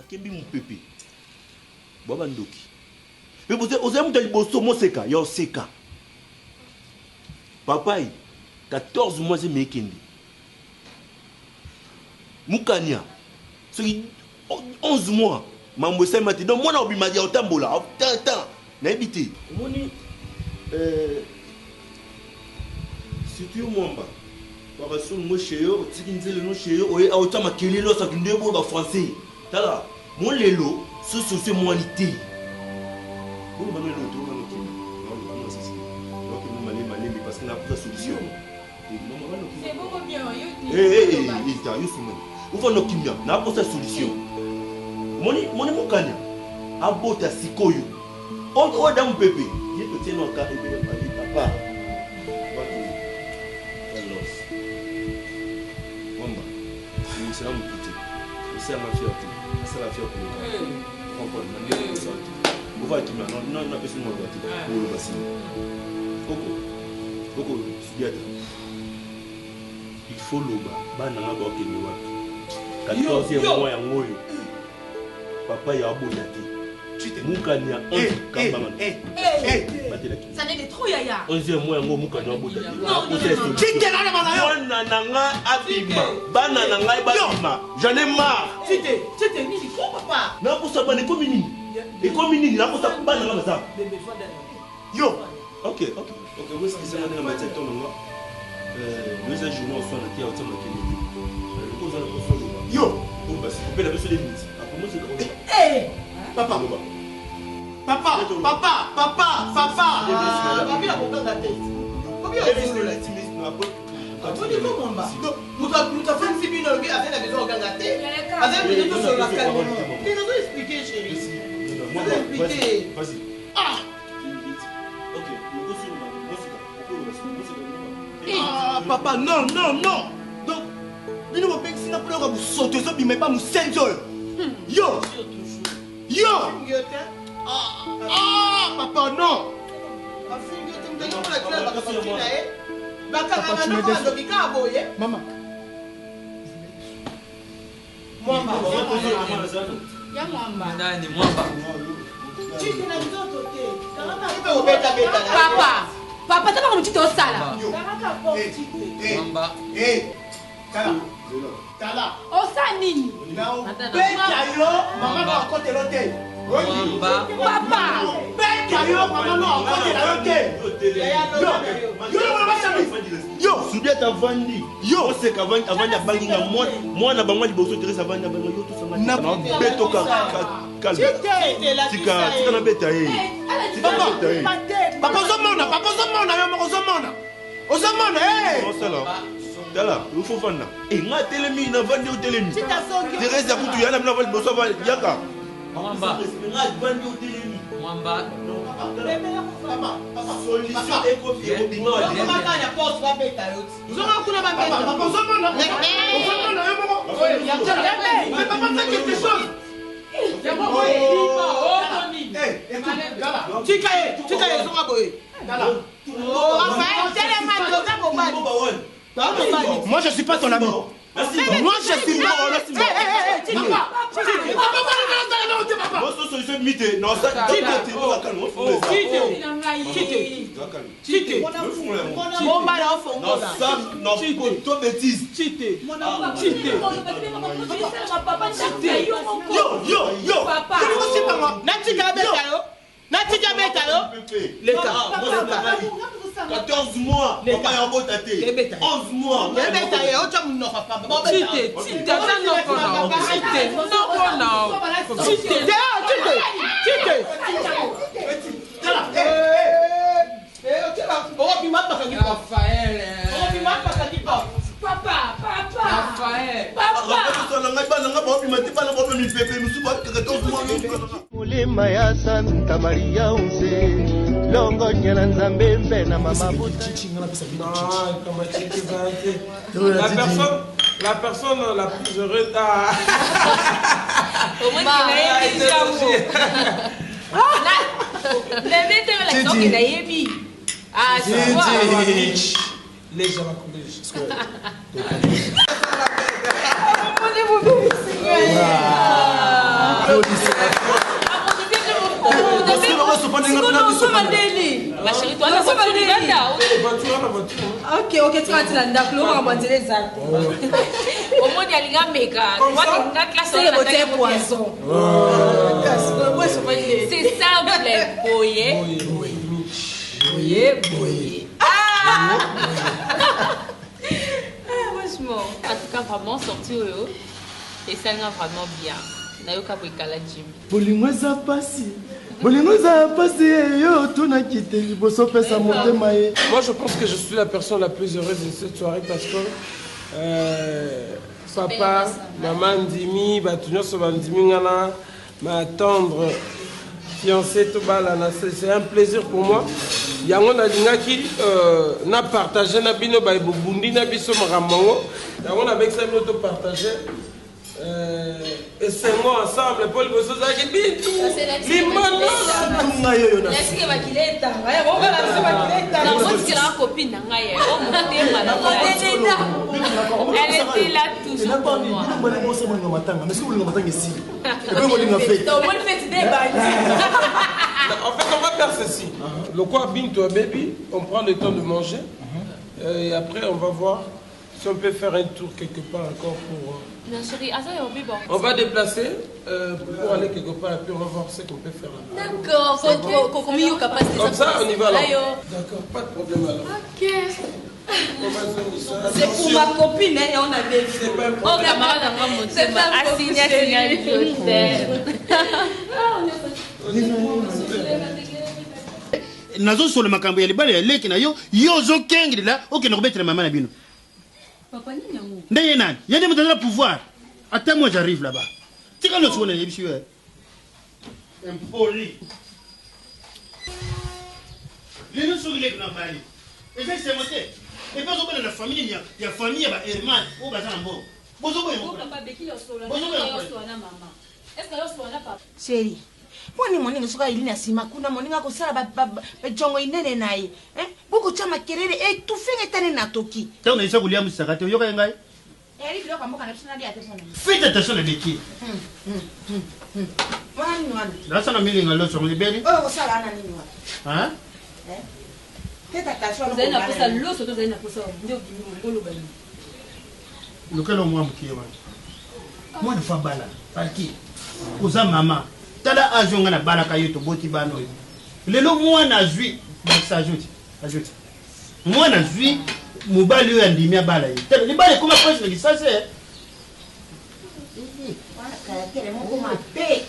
akembi mupepe baba ndoki mais vous avez mutali boso mo seka yo seka papa 14 mois c'est mekende mukania c'est 11 mois mambo ça mati donc moi na obima ya otambola tant na ebité moni surtout mwamba para sur mo cheyo tikinzele no cheyo oye autama kelelo sa kindebo ba français tala mon lelo ce c'est moralité bon ba melo to na to non c'est donc nous malé parce qu'on a pas de solution c'est beaucoup bien il t'a eu souvent on va no kimia na pas de solution moni mukanya abota sikoyo o dam bébé il te tient au cas et papa c'est un petit c'est ma fierté c'est la fierté on va qui non la personne moi pour le bassin Coco il faut loba bana ngaba okeni wapi 14e mois ya ngoyo papa ya abonati mukania 11 kambanga ça n'est trop yaya 11e mois ya ngo mukania abonati mwana nanga abima bana nanga babima j'en ai marre tite nini ko papa na posa bana ekomi nini na posa bana ngaba za yo ok où est-ce que c'est la matière ton nanga nous un journal soit na tia otama kini ko za ko so yo on va se couper la besoin des minutes après moi c'est papa papa, non. Donc, il ne va pas que vous vous sautez, mais pas vous sentir. Yo! Papa, non! Papa, tu me défends. Maman. Papa, t'as pas comme tu te sala. Tala. Osani. Maman va côté l'hôtel. Papa. Yo, soudiet avandi. Yo, c'est qu'avant ya bangi na moi na bango liboso Teresa avandi bango yo tout ça. Na beto calme. Tika na beta Papa Ozomona, Dala, il faut vendre. Et moi, télémi, na vandi au télémi. Teresa kutu yana na vandi boso yaka. Mwamba. Vandi au télémi. Mwamba. Solution éco-bima. moi je suis pas ton ami. Moi je suis pas Les 14 mois, papa est en beau tâté. 11 mois. Mulima ya Santa Maria unse longo nyana nzambe mpe na mama buta. La personne la plus heureuse au moins qu'il a émis les gens Seigneur. Ma chérie, toi, la Ok, tu vas dire la au moins il y a les gars méga. C'est poisson. c'est simple, boyer. Franchement, en tout cas, vraiment sorti et ça va vraiment bien. Nayoka Bwikala Jim. Bolingo za pasi yo tunakite liboso pesa motema ye. Moi, je pense que je suis la personne la plus heureuse de cette soirée parce que papa, maman Ndimi, Batunyoso Bandimi Ngana, m'attendre fiancé tout balana, c'est un plaisir pour moi. Yango na lingaki na partager na bino ba bobundi na biso maramongo. Yango na bexa bino to partager. Et c'est moi ensemble, Paul Bosoza qui bitou. Limano. Est-ce que Bakileta? Non, moi je dirais copine d'Angaye. Elle était là toujours pour moi. Mais est-ce que vous voulez m'attendre ici? En fait, on va faire ceci. Le quoi binto baby, on prend le temps de manger. Et après, on va voir si on peut faire un tour quelque part encore pour... Non, chérie, on va déplacer pour aller quelque part et puis on va voir ce qu'on peut faire là. D'accord, comme ça, on y va là. D'accord, pas de problème alors. Ok. C'est pour ma copine, hein, on avait vu. C'est pas un Oh, problème. camarade, c'est pas nazo solo makambo ya libala ya leki na yo zo kengri la okende kobetra mama na bino. Papa nini yango? Ndeye nani? Yende mtu ana pouvoir. Attends moi j'arrive là-bas. Tika lo sona yebi shiwe. Impoli. Lino so leki na mali. Et c'est monté. Et pas au la famille il y a famille ba Herman ou ba Zambo. Bozo boyo. Papa Beki lo solo. Bozo boyo. Maman. Est-ce que lo solo na papa? Chérie. Mwani moninga soka ilina sima kuna moninga ko sala ba jongo inene naye. Boko chama kerere tout fait etane na toki. Tant na isa kulia musakate yoka ngai. Eri biloko mboka na bisona dia atesona. Faites attention à Beki. Mwani mwani. Là ça na milinga lo so libeli. Oh ko sala ana nini wa? Hein? Faites attention Vous avez na posa loso, vous avez na posa ndio ngolo bani. Lokelo mwa mkiwa. Mwana fa bala. Falki. Uza mama. Tala ajonga na balaka yoto boti bano. Lelo mwana azwi bakisa ajoute. Mwana azwi mobali yo andimia bala yi. Tala libale kuma pwesi na kisase. Wana kaya moko mabe.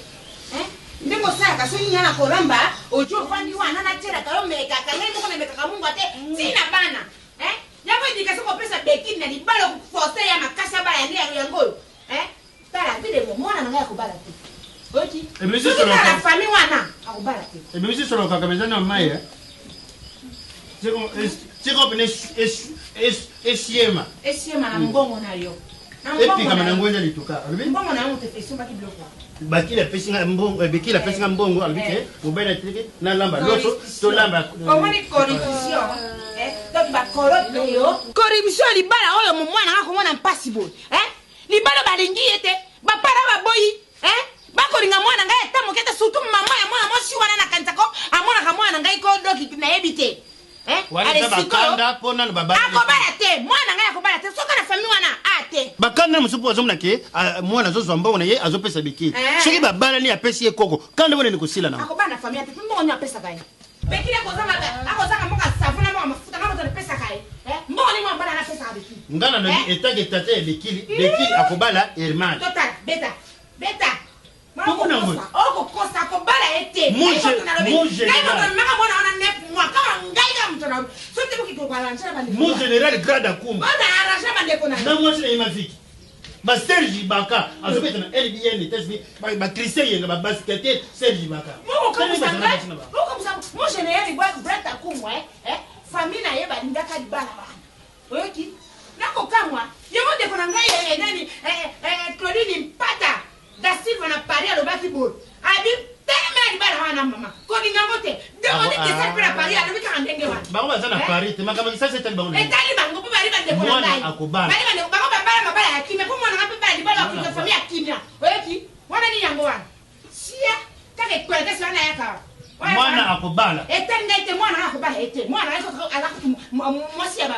Ndimo saka so nyana koramba ojo fandi wana na tera kayo meka kangai moko na meka kamungu ate sina bana. Yabo indika soko pesa Beki na libalo kuforce ya makasa bala ya ndia yango. Tala bide mwana na ngaya kubala te. Ok. Et monsieur sur la famille wana akubala te. Et monsieur sur la kakamezana maye. Tiko pene esiema. Esiema na mbongo na yo. Epi kama na ngwenda lituka. Mbongo na yo te fesi mbaki bloko. Baki la pesinga mbongo, Beki la pesinga mbongo albite, mobile tike na lamba loso to lamba. Omoni corruption. Donc ba corruption yo. Corruption libala oyo mwana ngako mwana mpasi boy. Libala balingi ete ba para ba boyi. Bakolinga mwana ngai ata mokete surtout mama ya mwana mosi wana na kanzako amona ka mwana ngai ko doki na yebite. Wale bakanda pona na baba. Akobala te, mwana ngai akobala te, soka na famille wana ate. Bakanda musupu azomna ke mwana zozo mbongo na ye azopesa Beki. Soki babala ni apesi ye koko. Kanda wona ni kusila na. Akobala na famille ate, mbongo ni apesa kai. Beki le kozama akozaka mboka savuna mwa mafuta kama tole pesa kai. Mbongo ni mwa bana na pesa Beki. Ngana na etage tate ya Beki akobala Herman. Total, beta. Oko kosa ko bala ete. Muje. Maka mwana wana nefu mwaka ngai mtu na. Sote mukiko kwa lancha bande. Mon général grade akumba. Bana arasha bande kona. Na moi c'est imafiki. Ba Serge Baka azobeta na LBN TSB ba Christian yenga ba basketer Serge Baka. Mon général gwa grade akumwa famille na ye balinga ka dibala ba. Oyoki. Nako kamwa. Yemo de kona ngai nani Claudine Pata. Da Silva na Paris à l'obaki bol. Abi tellement libala wana mama. Ko dingamote. Demande que ça peut la Paris à l'obaki andenge wana. Ba ba sana Paris te makama ça c'est tellement. Et tali bango po bari bande ko ngai. Akobala. Bari bande ba ko bala mabala ya kimia po mwana ngapi bali bala ku famille ya kimia. Oyoki. Wana ni yango wana. akobala. Eternité moi na akobala ete. Moi na ala moi si ya ba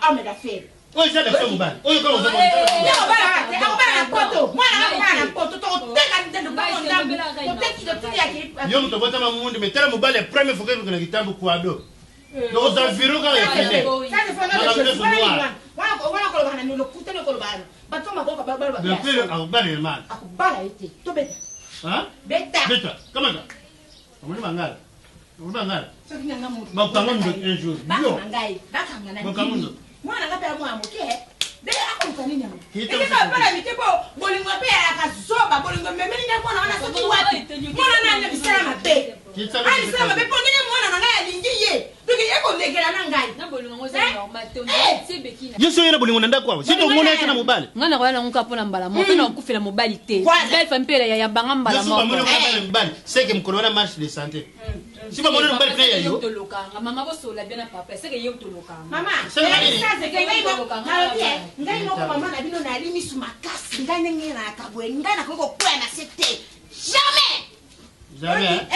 homme d'affaires. Oh, j'ai des femmes bal. Oh, comment ça akobala poto. Moi na akobala poto to teka ndendo ba ndambo. To teki to tiki yake. Yo mto bota mamundi metela mobile premier faut que vous na kitambo kwado. Donc ça viro quand il fait. Ça c'est fondé de chose. Wana ko bana no kuta no ko bana. Bato ma ko ba ba. Le père akobala mal. Akobala ete. To beta. Hein? Beta. Beta. Comment ça? Comment mangala? Comment mangala? Ça vient na mu. Ba kangondo un jour. Yo. Bakanga na. Ba kangondo. Mwana ngapela mwa moke. Dele akonta nini amu? Ike bala mikepo bolingo pe akazoba bolingo memeli ngako na wana soki wapi. Mwana nani bisala mabe. Ali sala mabe pondele mwana na ngai alingi ye. Donc yeko legela na ngai. Na bolingo ngoza normal te on sait bekina. Yeso yena bolingo nanda kwa. Sito mona yena mobile. Ngana kwa na nguka pona mbala mo pena okufela mobile te. Belle femme pela ya banga mbala mo. Yeso mona kwa mobile. C'est que mkono na marche de santé. Si pas mona mobile frère yo. Maman bo sola bien na papa. C'est que yo to lokanga. Mama, c'est ngai no mama na bino na limi su makasi ngai nenge na kabwe ngai na koko kwa na sete. Jamais. Jamais.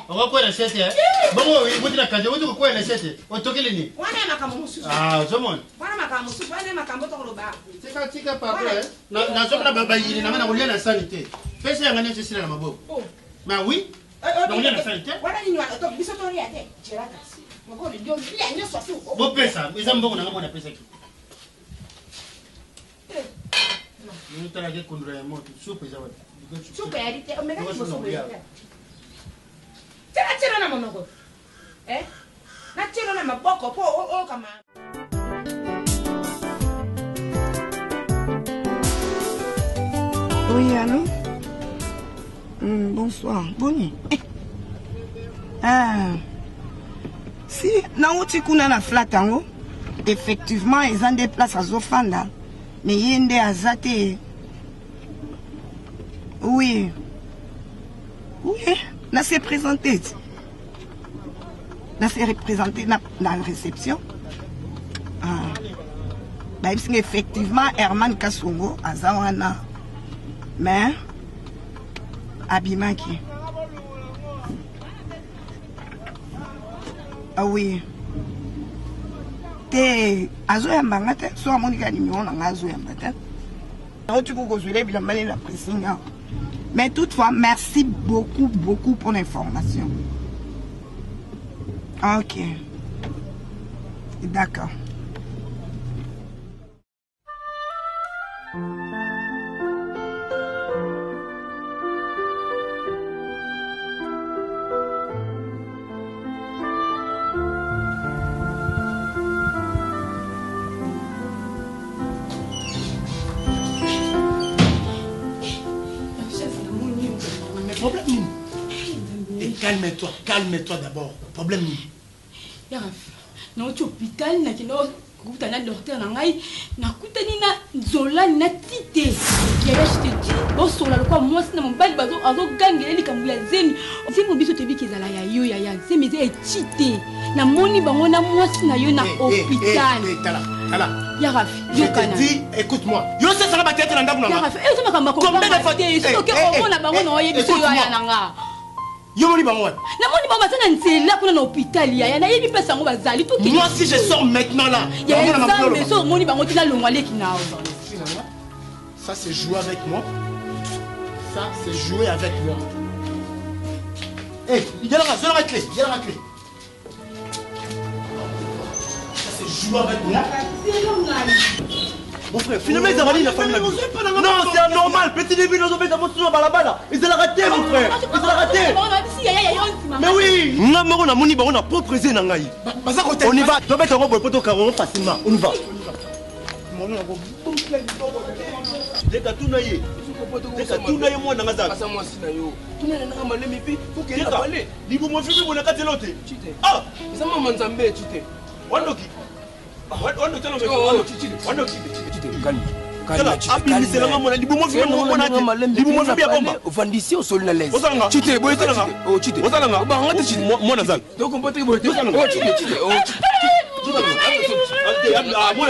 On va quoi la sete hein? Bon oui, vous dites la case, vous dites quoi la sete? On toque les nids. Wana makamu musu. Ah, tout le monde. Wana makamu musu, wana makamu to roba. Tika papa. Na sopra baba yini na mana kulia na sanité. Pesa ya ngani sisi na maboko. Oh. Ma oui. Na kulia na sanité. Wana nini wana to biso to ria te. Cheraka. Mako ndio bia nyoso tu. Bo pesa, iza mbongo na ngamo na pesa ki. Ni tala ke kundura ya moto, supe za watu. Supe ya dite, omega ni supe. Tira na monoko. Na tira na maboko po o kama. Oui, allô? Bonsoir. Boni. Si, nauti kuna na flatango, effectivement, ils ont des places à Zofanda. Mais il y a des azate. Oui. Oui, là c'est présenté. Là c'est représenté dans la réception. Bah, effectivement, Herman Kasongo, Azawana. Mais, Abimaki. Ah oui. Te azo ya mbangate so amonika ni miona ngazo ya mbata. Tu peux gozuler bien mal la pressing. Mais toutefois, merci beaucoup pour l'information. OK. D'accord. Calme-toi d'abord. Problème. Non, tu hôpital, na kino kuta na docteur na ngai, na kuta ni na zola na tite. Ya je te dis, bon sola le quoi moi na mobile bazo azo gangeli kamula zeni. Si mo biso te bi kezala ya yo ya c'est mais e tite. Na moni bango na moi na yo na hôpital. Tala. Ya Rafi, je te dis, écoute-moi. Yo c'est ça la tête na ndabuna. Ya Rafi, ça makamba ko. Combien de fois tu sais que on a bango na yebi so ya nanga. Yomoni bango. Na hôpital ya na yebi pesa ngo bazali to ki. Moi si je sors maintenant là. Ça c'est jouer avec moi. Ça c'est jouer avec moi. Eh, il y a la clé, il y a la clé. Ça c'est jouer avec moi. Mon frère, finalement ils ont raté la famille. Non, c'est anormal. Petit début, nous avons fait un balabala. Ils ont raté, mon frère. Ils ont raté. Mais oui. On a proposé Nangaï. On y va. Tu vas mettre un robot pour carrément facilement. On y va. Dès que tout naïe. Dès que tout naïe, moi, dans la salle. Tout naïe, dans la malème, et puis, faut qu'il y ait un balai. Dis-moi, mon fils, on a quatre lotés. Ah, ils ont un zambé, tu t'es. ofandisi osoli na lese chite boye oh chite ozalanga ba ngate chite mwana zala donc on peut te boye chite Moi,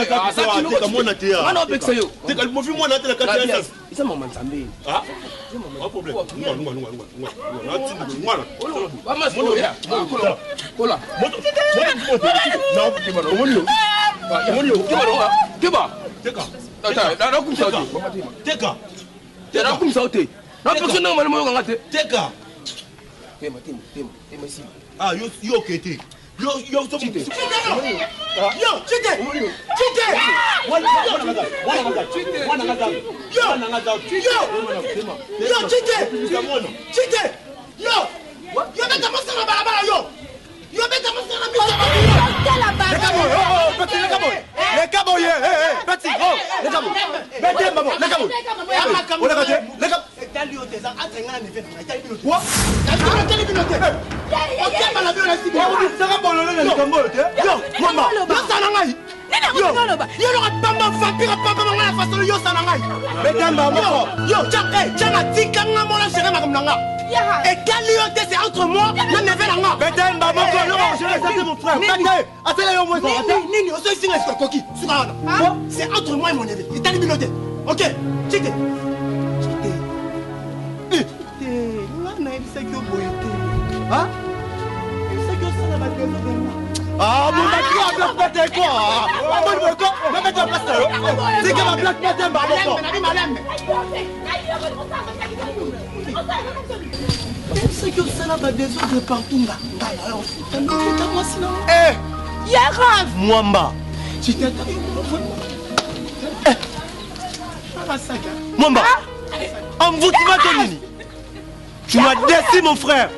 c'est entre moi et mon neveu. Et t'as les binotés. Ok, Chité. Ah, mon mari a black quoi. C'est que ma black c'est que ça n'a pas besoin de partout là. Eh, Yaraf Mwamba. Mwamba. En vous tu vas tenir. Tu m'as déçu mon frère.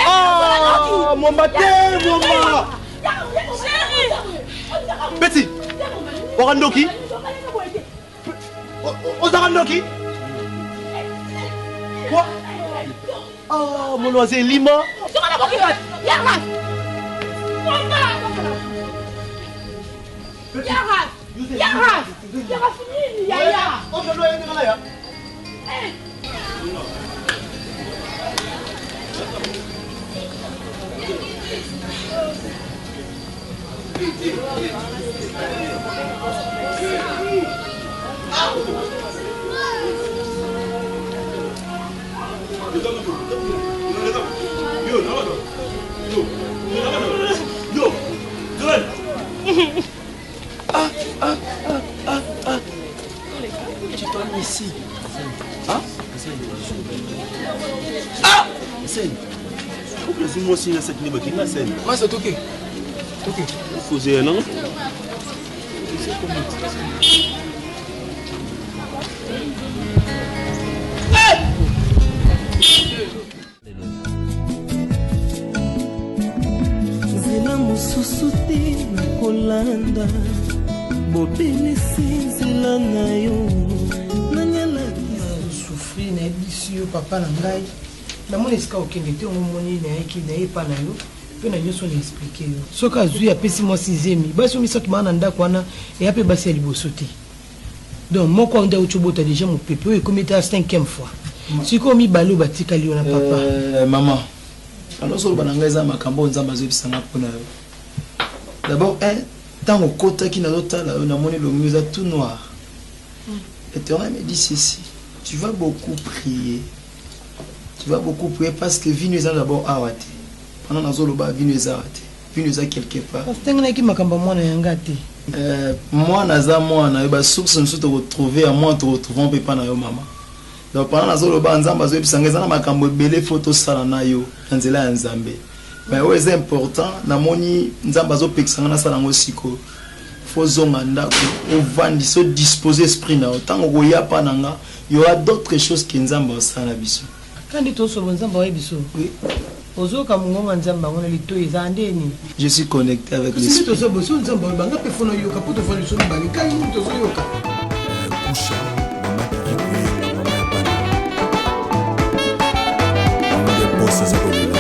Ah, Mwamba t'es Mwamba. Petit. Orandoki. Ozarandoki. Quoi? Oh, mon oiseau Lima. Tu parles ici. Hein? Ah! Scène. Pourquoi c'est moi aussi là cette nuit qui la scène? Moi c'est ok. Ok. Faut dire non? Zela mususu te na kolanda bobelisi nzela na yo nanyala souffrir na ebisi yo papa na ngai namoni esika okende te omomoni nayeki nayepa na yo mpe na nyonso na explike yo soki azwi apesi mwasi nzemi basi omisaki maa na ndako wana eya mpe basi ya liboso te donc moko nde auti obota déjà mopepe oyo ekomi ete 5e fois sikoyo mibale oyo batikali yo na papa mama alosoloba na ngai eza makambo nzambe azoyebisanga mpona yo d'abord ntango okotaki nazotala yo namoni longi eza tout noir. L'Éternel me dit ceci, tu vas beaucoup prier. Tu vas beaucoup prier parce que vie nous a d'abord awate. Pendant nazoloba vie nous a awate. Vie nous a quelque part. Moi naza moi na ba source nous te retrouver à moi te retrouvons pe pa na yo mama. Donc pendant nazoloba nzamba zo bisanga za na makambo belé photo sala na yo nzela ya nzambe. Mais c'est important na moni nzamba zo pekisanga na sala ngo siko. Faut zonganda ko vandi so disposer esprit na autant ko ya pa nanga il y aura d'autres choses que nzamba sala biso. Quand tu so nzamba wa biso. Oui. Ozoka mungonga nzamba ngona lito ezandeni. Je suis connecté avec l'esprit. Si tu so boso nzamba banga pe fono yoka poto fono so bali kai to so yoka. Kusha mama kikuye mama ya bana. Mama boss za kolila.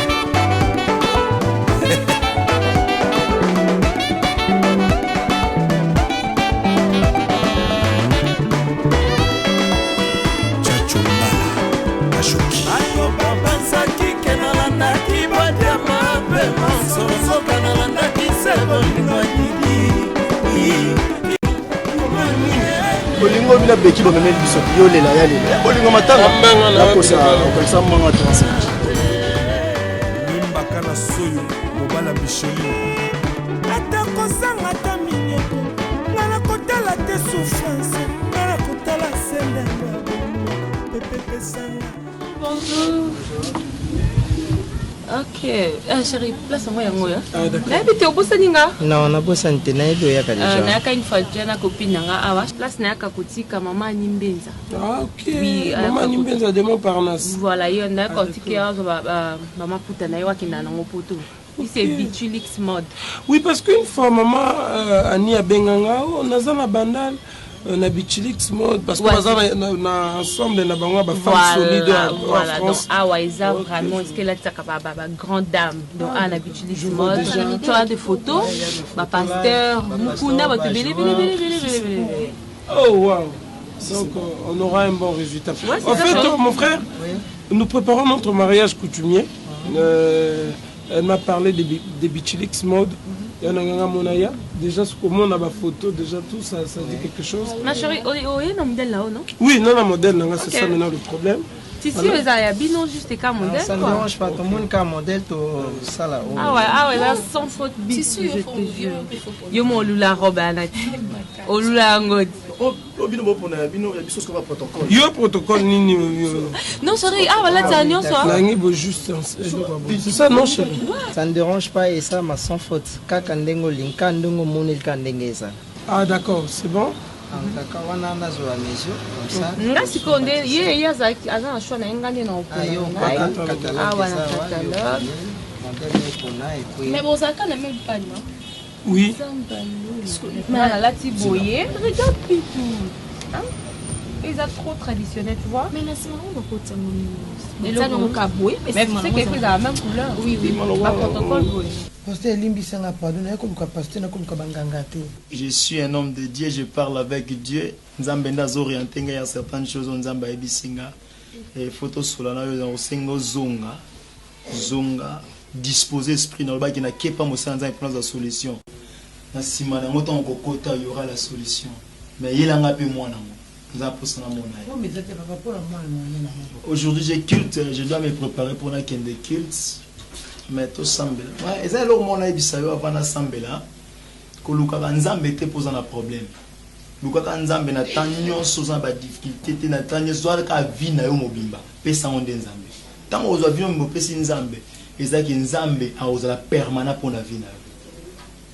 Soka na landa kisebo ni Bongo bila beki bo memeli biso yo lela ya lela. Bolingo matanga. Na kosa okasa manga transit. Nimba kana soyo mobala Michelin. Ata kozanga ta minyeto. Ngana kotala te souffrance. Ngana kotala sendanga. Pepe sanga. Bonjour. Ok. Chérie, place moi yango ya. Ah d'accord. Habite au Bosaninga? Non, na Bosante na edo ya ka déjà. Na ka une fois na copine nanga awa. Place na ka kotika maman Nimbenza. Ah ok. Oui, maman Nimbenza de Montparnasse. Voilà, il y en a kotika maman puta na yo kinda nango poto. C'est Vitulix mode. Oui, parce qu'une fois maman Annie a benganga on a za na bandal. Na Bichilix mode parce que na ensemble na bango ba femme solide voilà donc awa isa vraiment est-ce qu'elle a ta grande dame donc na Bichilix mode tu as des photos ba pasteur mukunda ba tebele bele. Oh wow. Donc on aura un bon résultat. En fait mon frère, nous préparons notre mariage coutumier. Elle m'a parlé des Bichilix mode. Déjà, comment on a ma photo, déjà tout ça dit quelque chose. Ma chérie, il y a un modèle là-haut, non? Oui, non, un modèle, c'est ça maintenant le problème. Si vous avez bino juste qu'un modèle. Ça ne dérange pas, tout le monde qu'un modèle, tout ça là. Ah ouais, là, sans faute, je te jure. Yo mon lula robe à nat. O lula ngod. Oh, bino pour na bino, il y a chose comme un protocole. Yo protocole nini. Non chérie, ah voilà, tu as un soir. Là, il y juste c'est ça non chérie. Ça ne dérange pas et ça ma sans faute. Kaka ndengo linka ndongo monel kandengeza. Ah d'accord, c'est bon. Kaka wana na zo à mesure comme ça. Nga sikonde ye za azana shona ngane na opona. Ah voilà, catalogue. Mais bon, ça quand même pas non. Oui. Mais là, tu boyé. Regarde Pitou. Hein? Ils sont trop traditionnels, tu vois. Mais là, c'est marrant de côté mon. Mais ça, on a boyé. Mais c'est quelque chose à la même couleur. Oui, oui. Pas protocole boyé. Je suis un homme de Dieu, je parle avec Dieu. Nzambenda zorienté il y a certaines choses nzamba ebisinga. Et photo solana yo sengo zonga. Zonga disposer esprit dans le bas qui n'a pas mo sanza prendre la solution. Na sima na moto en kokota il y aura la solution. Mais il en a peu moins nango. Aujourd'hui j'ai culte, je dois me préparer pour la kende culte. Mais tout semble. Ouais, et ça alors mon aïe bisayo avant na sambela. Ko luka nzambe te pose un problème. Luka nzambe na tanyo soza ba difficulté te na tanyo soza ka vie na yo mobimba. Pesa onde nzambe. Tant ozo vie mo pesa nzambe. Ezaki nzambe a oza la permanent pour la vie na yo.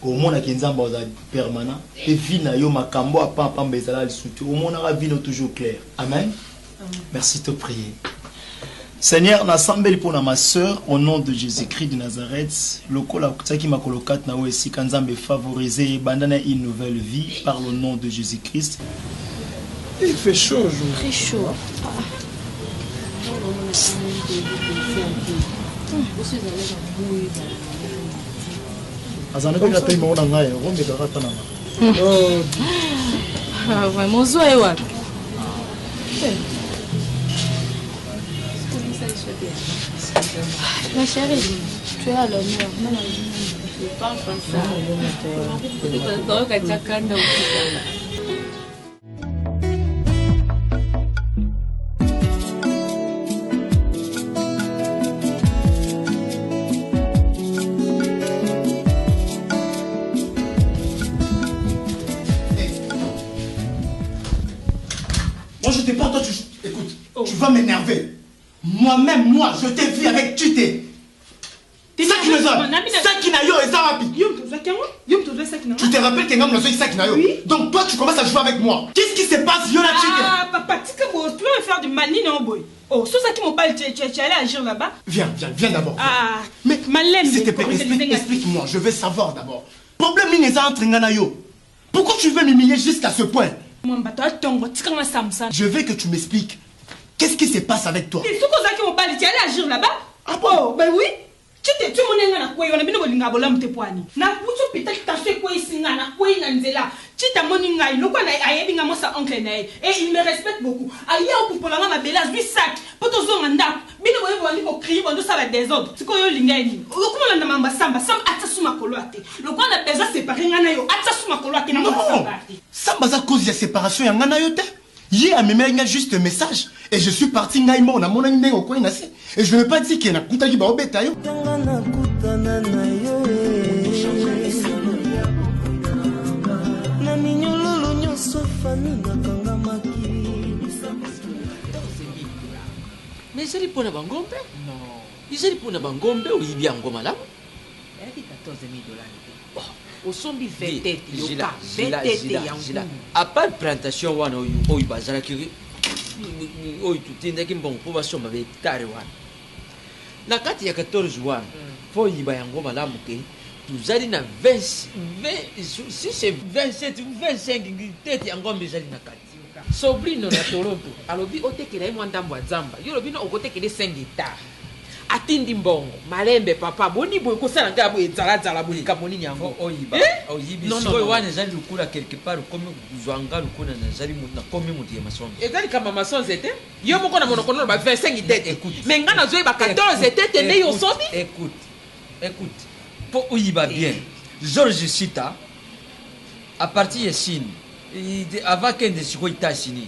Au monde ki nzambe oza permanent et vie na yo makambo a papa mbezala lisutu. Au monde la vie toujours clair. Amen. Merci de prier. Seigneur, n'assemble pour ma soeur au nom de Jésus-Christ de Nazareth. Le kola qui m'a colocat na wesi kanzambe favorisé bandana une nouvelle vie par le nom de Jésus-Christ. Il fait chaud aujourd'hui. Très chaud. Vraiment, Zoé. Ma chérie, tu es à l'honneur. Non, non, je ne parle pas ça. Moi je te parle, toi tu... Écoute, tu vas m'énerver. Moi-même, moi, je t'ai vu avec Tute. Ça qui me donne. Ça qui n'a yo et ça rapide. Tu te rappelles que nous ça qui n'a yo. Donc toi, tu commences à jouer avec moi. Qu'est-ce qui se passe, yo la Tute? Ah, papa, tu peux me faire du malin, non, boy. Oh, c'est ça qui m'ont parlé, tu es allé agir là-bas? Viens d'abord. Ah, mais malin. S'il te plaît, explique-moi, je veux savoir d'abord. Problème, il n'est pas entre yo. Pourquoi tu veux m'humilier jusqu'à ce point? Je veux que tu m'expliques. Qu'est-ce qui se passe avec toi? C'est ce qui m'ont parlé, tu es allé agir là-bas? Ah bon? Ben oui. Tu m'as dit que tu m'as dit que tu m'as dit que tu m'as dit que tu m'as dit et il me respecte beaucoup. Aïe, pour la maman, belle, 8 sacs. Pour tous les gens, bino boye boni crier bondo ça va désordre. C'est quoi yo lingani? Comment la mamba samba samba atasuma koloate. Le quoi on a besoin séparer ngana yo atasuma koloate na mamba samba. Samba za cause ya séparation ya ngana yo te. Hier, à mes juste un message. Et je suis parti, Naïma, on a mon ami au coin, et je ne veux pas dire qu'il y a un coup qui va au bétail. Mais c'est pour la bangombe? Non. C'est pour la bangombe ou il y a un gomme là? Elle dit 14 000 $. Au son du Vetete, à part plantation wana oyo bazalaki oyo tutindaki mbongo po basomba bahectare wana na kati ya 14 wana po yiba yango malamu ke tuzali na 20 si c'est 27 ou 25 tete ya ngombe ezali na kati sobrino na Toronto alobi otekela ye mwa ndambo ya zamba yo lobi no okotekele 5 hectare atindi mbongo malembe papa boni boy kosala ngabo ezala boy kamoni nyango oyiba non sikoyo wana ezali lukula quelque part comme kuzwanga lukuna nazali na komi mutu ya masonzo ezali kama masonzo ete yo moko na monokono ba 25 tete mais ngana zoyi ba 14 tete ne yo sobi écoute pour oyiba bien Georges Sita à partir ya Chine avant kende sikoyo États-Unis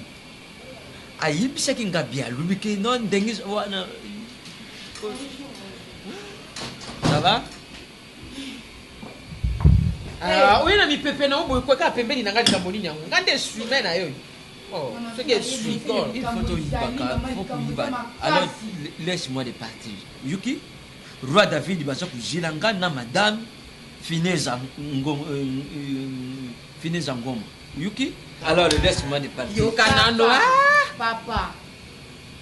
ayibisaki ngabia lubike non ndenge wana. Ça va? Ah, oui, na mi pepe na obo ko ka pembeni na ngadi kamoni nyango. Ngande sume na yo. Oh, ce qui est suicor. Il faut to yibaka, faut ko yibaka. Alors laisse-moi de partir. Yuki, roi David baza ku jilanga na madame Fineza Ngoma Fineza Ngoma. Yuki, alors laisse-moi de partir. Yo kanano papa.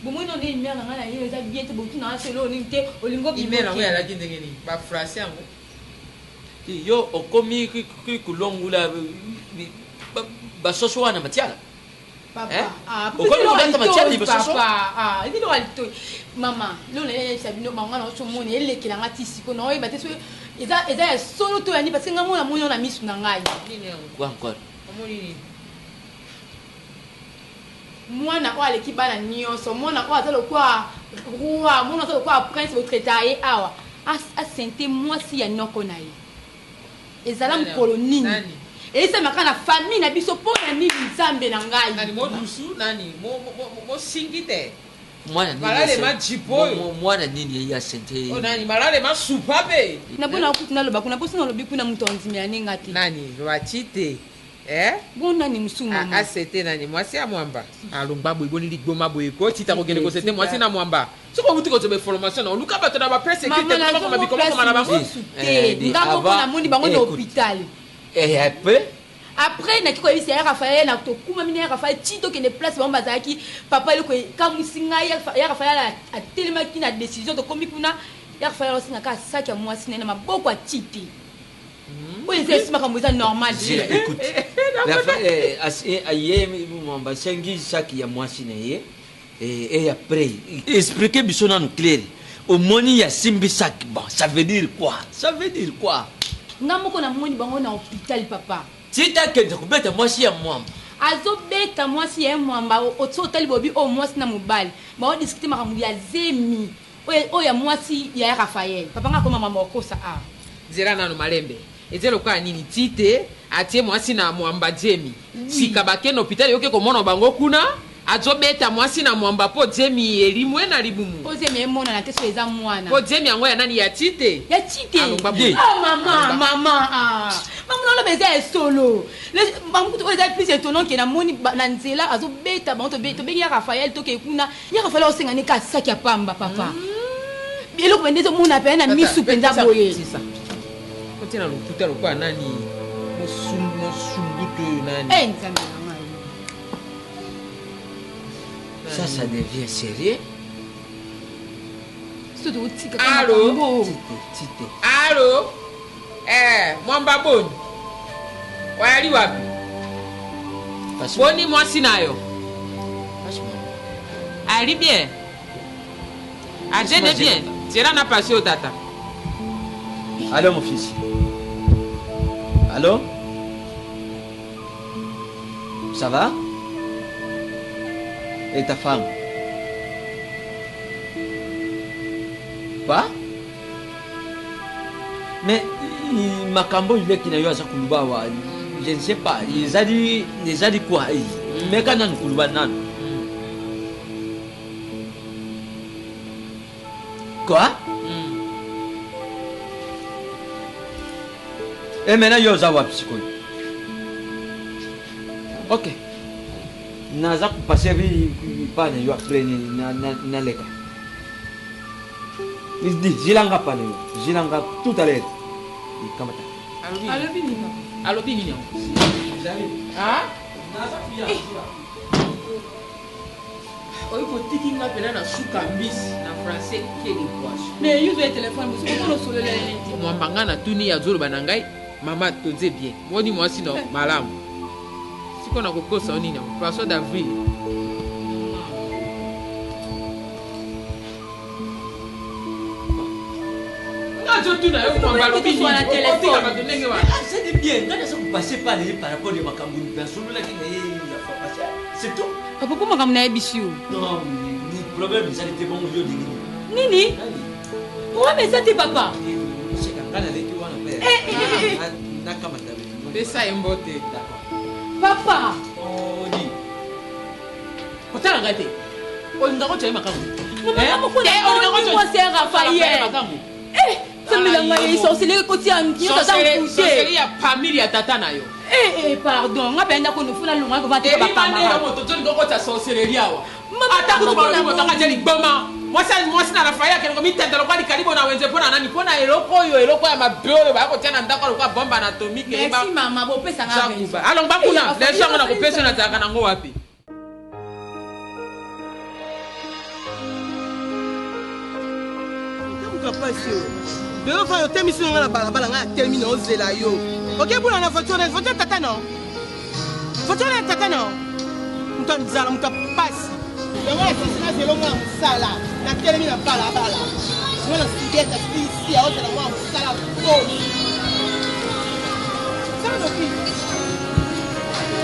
Bomo no ne mère na yo eza bien te botu na selo ni te olingo bi mère ngo ya la kindenge ni ba français ngo yo okomi kulongula ba soso wana matiala papa okomi wana matiala ba soso papa ndi no alto mama lo le sabino manga na so moni elekela ngati siko no e bateso eza solo to yani parce que ngamona moni na misu na ngai nini ngo encore amoni mwana oyo aleki bana nyonso mwana oyo aza lokwa roi mwana aza lokwa prince botraita ye awa asente mwasi ya noko na ye ezala mokolo nini eyisamaka na famille na biso mpo na nini nzambe na ngai nani modusu nani mosingi te mwana nini ya sente nani malale masupa pe nabona okuti naloba kuna mposi nalobi kuna moto andimela nenga te nani lwachi te bona ni musuma asete nani mwasi ya mwamba alomba boy boni ligoma boy ko tita ko gene ko sete mwasi na mwamba soko muti ko zobe formation na luka bato na ba presse écrite ko ko mabiko ko na bango ndako ko na moni bango na hôpital après na kiko yisi ya Raphaël na to kuma mini ya Raphaël tito ke ne place bango bazaki papa le ko kamusinga ya Raphaël a tellement ki na décision to komi kuna ya Raphaël osinga ka saki ya mwasi na maboko a titi. Oui, c'est normal. Écoute, la sengi saki ya mwasi na ye et après expliquer bisona nous clair. Au moni ya simbi saki bon, ça veut dire quoi? Ça veut dire quoi? Ngamoko na moni bango na hôpital papa. Tita kende kubeta mwasi ya mwamba. Azobeta mwasi ya mwamba otso tali bobi o mwasi na mobali. Ba o discuter makambu ya zemi. O ya mwasi ya Raphaël. Papa ngako mama mokosa a. Zera nano malembe. Ezelo kwa nini tite atie mwasi na mwamba jemi sikabake na hôpital yoke komona bango kuna azobeta mwasi na mwamba po jemi elimwe na libumu po jemi emona na teso eza mwana po jemi yango ya nani ya tite mama mama no beza solo bango to eza plus étonnant que na moni na nzela azobeta bango to beki ya Raphaël to ke kuna ya Raphaël osenga ne ka saki ya pamba papa eloko bendezo mona pe na misu penza boye tina lokuta lokwa nani mosungutu nani ça devient sérieux. Allô allô mwamba boni wali wapi boni mwasi nayo ali bien ajene bien tira na pasi au tata. Allô mon fils. Allô? Ça va? Et ta femme? Quoi? Mais makambo il est qui n'a eu à sa kuluba, je ne sais pas. Ils a dit quoi? meka nan kuluba nan. Quoi? Et maintenant yo zawa psycho. Ok. Naza passer pas na yo après na leka. Ni zilanga pale yo. Zilanga tout à l'heure. Kamata. Allo bini. Ah? Oyo kotiki nga pena na suka mbisi na français keli poisson. Mais yo le téléphone parce que on solo le lenti. Mwamba nga na tuni ya zolo banangai mama toze bien. Woni mwasi no malamu. Siko na kokosa oni na poisson d'avril. C'est bien, quand ça vous passez par rapport à ma camoufle, c'est tout. Pourquoi ma camoufle est bichou? Non, le problème, ça n'était bon au lieu de Nini? Ouais, mais ça, t'es papa. C'est quand on a vécu, on a fait. Ça est beauté. Papa! Oh, dis. Pourtant, regardez. On a retiré ma camoufle. Non, mais on a retiré Raphaël. Ils sont célèbres côté en qui ont sorcellerie à famille à tata na yo. Pardon, on a bien d'accord nous faut la longue on va te papa maman. Moto tu ngoko ta sorcellerie awa. Ata ko ba mo taka jeli boma. Moi na Raphaël ke ngomi tenda lokwa dikalibo na wenze pona nani pona eloko ya mabeo ba ko tena ndako lokwa bomba anatomique ba. Merci maman, bo pesa nga. Alors bakuna, les gens na ko pesa na taka nango wapi? Deo fa yo temisi nga na balabala nga termine ozela yo. Ok bula na voiture tata non. Voiture tata non. Muta nzala muta pasi. Yango asasina zelo nga musala. Na termine na balabala. Ngona sigeta sisi ya ozela nga musala ko. Ça no ki.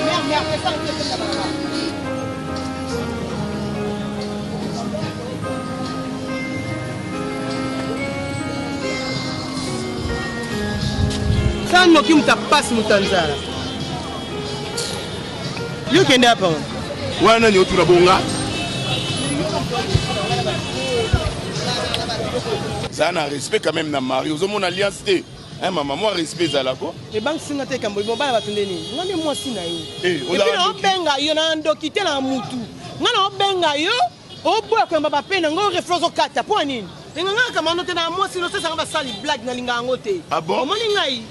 Merde, ça on fait ça balabala. Sano kimta pasi mutanzala. Yo kende hapa. Wana ni otura bonga. Ça na respect quand même na mari. Ozo mon alliance té. Hein maman moi respect zala ko. E bank singa te kambo bo bala batunde ni. Ngani moi sina yo. Eh, o la benga yo na ndoki te na mutu. Ngana o benga yo. O boya ko mbaba pena ngo reflozo kata po nini. Nganga kama note na moi sino sasa ngaba sali blague na linga ngote. Ah bon? O moni ngai.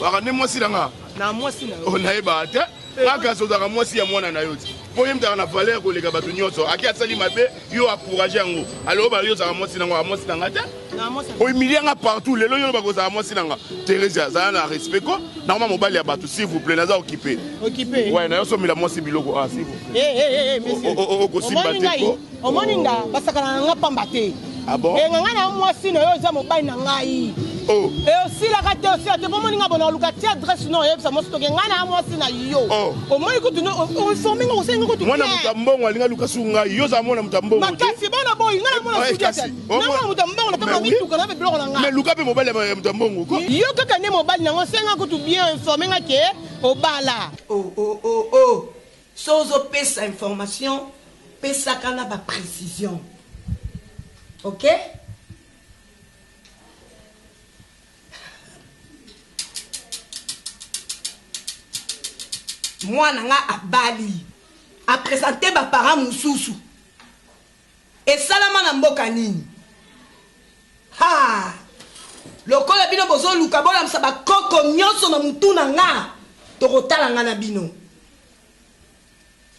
Waka ne moi silanga. Na moi sina. O na eba te. Aka so da moi si ya mwana na yoti. Po yem da na valeur ko lega batu nyonso. Aki asali mabe yo encourager ngo. Alors ba yo za moi silanga, moi silanga te. Na moi sina. O humilianga partout. Lelo yo ba ko za moi silanga. Teresa za na respect ko. Normalement mobali ya batu s'il vous plaît na za occupé. Occupé. Ouais, na yo so mila moi si biloko ah s'il vous plaît. Monsieur. O si bateko. O moninga basakana nga pambate. Ah bon? Et nga na moi sina yo za mobali na ngai. Oh. Et aussi la carte aussi te bon moninga bona luka ti adresse non yebisa mo stoke nga na moi sina yo. Oh. O moi ko tu no o informer nga o senga ko tu. Mwana mutambongo alinga luka sunga yo za mwana mutambongo. Makasi bona boy nga na mwana sujeta. Nga mutambongo na kama bitu kana be bloko nga. Mais luka pe mobile ya mutambongo ko. Yo kaka ne mobile na ngo senga ko tu bien informer nga ke o bala. Sozo pesa information pesa kana ba précision. OK? Moi nga abali a présenter ba parents mususu et salama na mboka nini ha lokola bino bozo luka bola msaba koko nyonso na mutuna nga tokotala nga na bino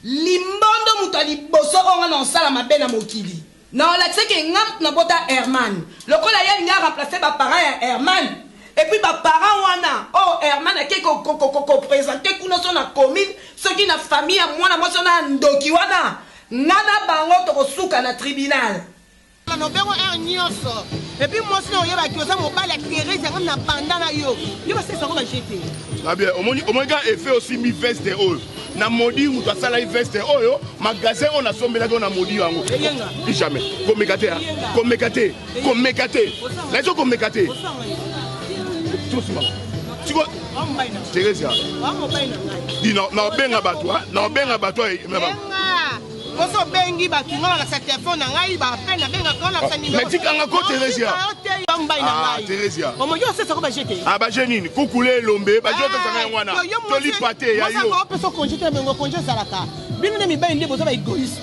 limbondo mutali boso onga na sala mabe na mokili na olakise ke nga na bota Herman lokola ye nga remplacer ba parents ya Herman. Et puis, bah, parents, wana, oh, Herman, a qui présenté, kuna son na commune, ceux qui na famille, à moi, na son na ndoki, wana, nana bango, toko souka na tribunal. No bengo un nyoso. Et puis, moi, sinon, y'a qui osa mobile, la Thérèse, y'a na bandana yo. Y'a c'est ça qu'on va jeter. Ah bien, au moins, il fait aussi mi veste haut. Na modi ou ta sala veste oyo, magasin on a sommé là on a modi yango. Jamais. Comme mekate. Là ils sont comme mekate. Tous Teresia. Na benga bato Koso bengi batu ngala na téléphone na ngai ba peine benga kona sa numéro. Mais tikanga ko Teresia. Teresia. Omo yo sesa ko ba jeté. Ah ba jenini kukule lombe ba joto sanga ngwana. Toli pate ya yo. Moi ça ko congé bengo congé salaka. Bino ne mi ba inde boza ba égoïste.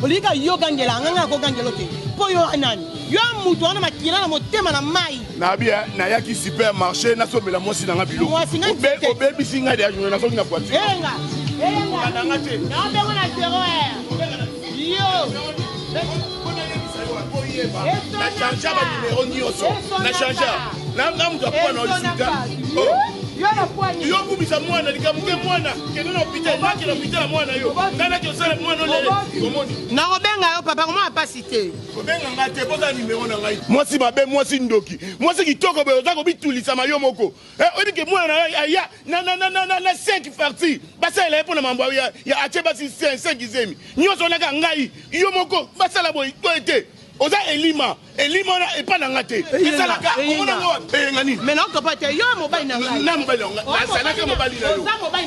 Olika yo gangela nganga ko gangelo te. Po yo anani. Yo mutu ana makila na motema na mai. Na bia na yaki supermarché na so mela mosi na ngabilo. Obe bisinga de journée na so na poati. Enga. Na bengo na zéro Yo! Na chanja ba numéro nyonso. Na chanja. Na mtu apona olisika. Yo kubisa mwana likamuke mwana. Kendo na hôpital, na kila hôpital mwana yo. Nana ki osala mwana lele. Komoni. Na obenga yo papa comment pas cité. Obenga ngate poza numéro na ngai. Mwasi mabe mwasi ndoki. Mwasi kitoko be ozako bitulisa mayo moko. Obi ke mwana ya na 5 parties. Basa ele pona mambo ya ache basi 5 izemi. Nyonso naka ngai yo moko basala boy to ete. Oza elima na epa na ngate. Esalaka omona ngo ngani. Mais non ko pas te yo mobile na ngai. Na mobile na ngai. Nasalaka mobile na yo.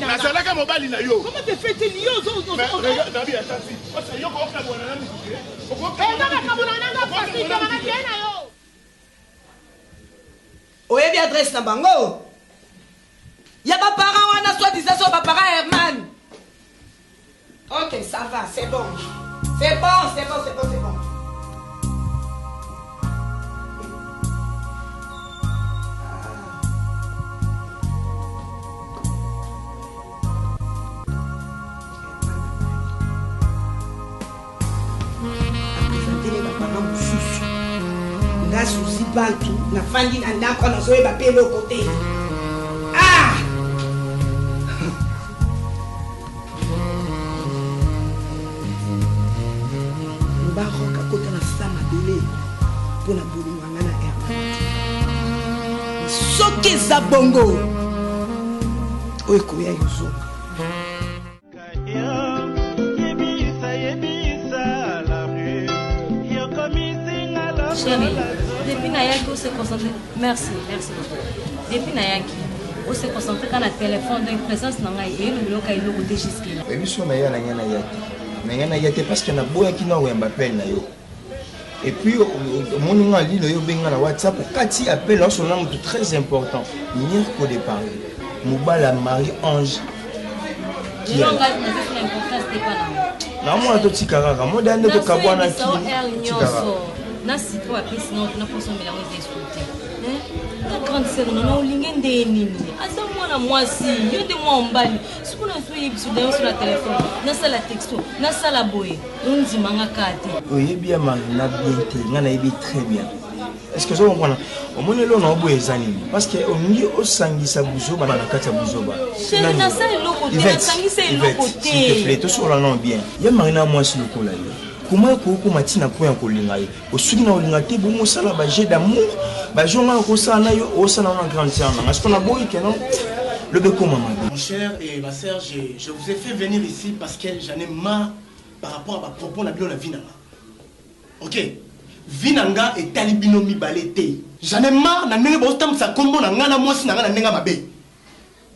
Nasalaka mobile na yo. Comment te fait-il yo zo. Regarde Nabi atasi. Osa yo ko okna bona na musique. Oyebi adresse na bango. Ya ba parents wana soit disant so ba parents Herman. OK, ça va, c'est bon. C'est bon. Nga susi bantu na fandi na ndako na zoe ba pelo kote. Ah! Mbaro ka kota na sama dele pona bulu ngana na Herman. Soki za bongo. Oye ko ya yuzo. Chérie, depuis Nayaki, on s'est concentré. Merci beaucoup. Depuis Nayaki, on s'est concentré quand le téléphone de présence n'a pas eu le local et le côté jusqu'à. Et puis, si on a Nayaki, parce qu'il y a beaucoup qui n'ont pas appelé. Et puis, mon ami, il y a WhatsApp, Cathy appelle un nom très important. Mirko de Paris. Moubala Marie-Ange. Qui a l'importance de pas là. Moi, je suis Karaka. Moi, je suis Kabwana. Na sito wa pesi na tuna poso mela mwezi esute na grande sœur na ulinge ndeni asa mwana mwasi yonde mwa sikuna suyi bisuda sur la téléphone na sala texto na sala boye onzima nga kate oyebi ya marina bien te nga na yebi très bien. Est-ce que ça on comprend au moins là on a boye zanini parce que on dit au sangisa buzoba na kati ya buzoba chérie na sala lokote na sangisa lokote s'il te plaît to sur la non bien ya marina mwasi lokola yo. Comment ko matina ko en kolinga ye osuki na olinga te bongo sala ba jet d'amour ba jonga ko sana yo o sana na grande sœur na parce qu'on a boy que non le beko maman. Mon cher et ma sœur, je vous ai fait venir ici parce que j'en ai marre par rapport à ma propos na la vinanga. OK. Vinanga et talibino mi balete. J'en ai marre na nenga bo tam sa kombo na ngana mwasi na ngana nenga mabe.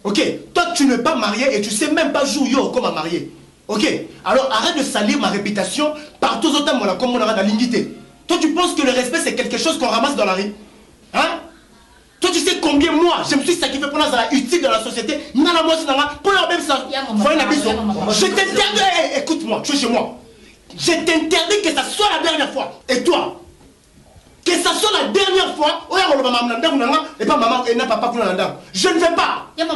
OK. Toi tu n'es pas marié et tu sais même pas jour yo comment marier. Ok, alors arrête de salir ma réputation partout aux autres mots comme on a dans l'ingité. Toi tu penses que le respect c'est quelque chose qu'on ramasse dans la rue? Hein? Toi tu sais combien moi je me suis sacrifié pour la utile dans la société. Pour leur même ça. Je t'interdis, écoute-moi, tu es chez moi. Je t'interdis que ça soit la dernière fois. Et toi? Que ça soit la dernière fois, et pas maman et papa pour l'andam. Je ne vais pas. Naïm